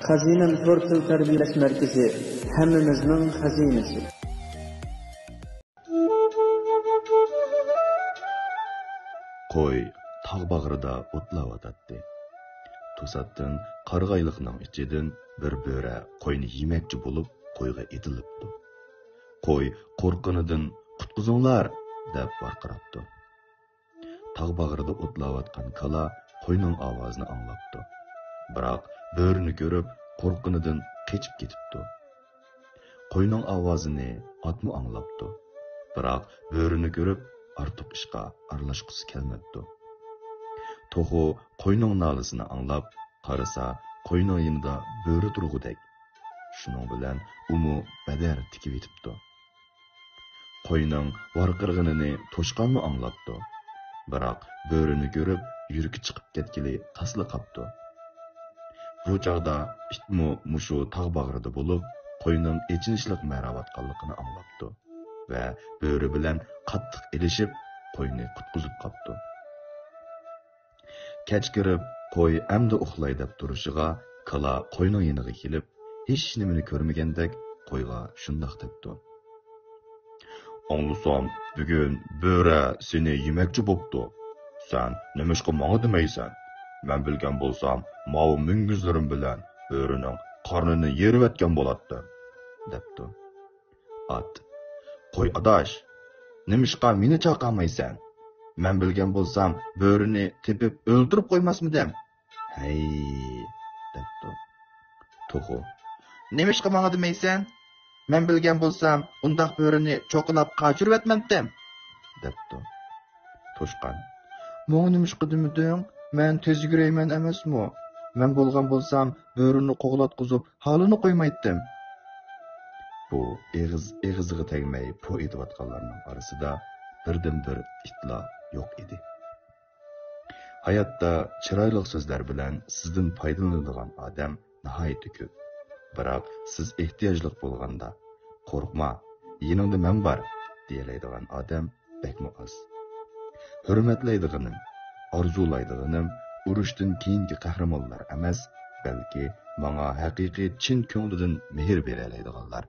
Xazinem Tortil Terbiyeleş Merkezi hemmimizning xazinesi. Qo'y tog' bag'rida o'tlayotdi. To'satdan qarg'ayliqning ichidan bir bo'ra qo'yni yemakchi bo'lib qo'yga etilibdi. Qo'y qo'rqqanidan "Qutqizinglar!" deb baqiribdi. Tog' bag'rida o'tlayotgan kala qo'yning ovozini anglabdi. Biroq bo'rini ko'rib qo'rqqanidan qechib ketibdi. Qo'yning ovozini otmi anglabdi. Biroq bo'rini ko'rib ortiq ishqa aralashqisi kelmabdi. To'g'u qo'yning nolasini anglab, qarasa qo'yning yonida bo'ri turg'udek. Shuning bilan umu badar tikib yetibdi. Qo'yning varqirg'inini to'shqanmi anglabdi. Biroq bo'rini ko'rib yuragi chiqib ketgili tasli qapti. Bu chaqda itmu mushu tog' bag'rida bo'lib, qo'yning echinishliq maravatganligini anglabdi va bo'ri bilan qattiq elishib qo'yni qutqizib qapti. Kech kirib qo'y amdi uxlay deb turishiga kala qo'yning yoniga kelib, hech nimani ko'rmagandek qo'yga shundoq debdi. "Anglasam, bugun bo'ra seni yemakchi bo'pti. Sen nimishqa menga demaysan? Men bilgan bo'lsam, mau mingizlarim bilan bo'rining qornini yeriyotgan bo'lardi" debdi. Ot: "Qo'y adash, nimishqa meni chaqirmaysan? Men bilgan bo'lsam, bo'rini tepib o'ldirib qo'ymasmidim?" "Hey" debdi. To'g'ri. "Nimishqa menga demaysan? Men bilgan bo'lsam, undaq bo'rini cho'qilab qochirib etmabdim" debdi. To'shqan: "Menga nimishqa demiding? Men tez yugurayman emasmi? Men bo'lgan bo'lsam, bo'rini qo'g'latqizib, holini qo'ymaydim." Bu eg'iziga tegmay po etayotganlarning orasida birdan-bir itla yo'q edi. Hayotda chiroyli so'zlar bilan sizdan foydalanadigan odam nihoyatda ko'p. Biroq siz ehtiyojli bo'lganda "Qo'rqma, yoningda men bor" deyiladigan odam bekmi oz. Hurmatlaydiganim, orzulaydiganim urushdan keyingi qahramonlar emas, balki menga haqiqiy chin ko'nglidan mehr bera oladiganlar.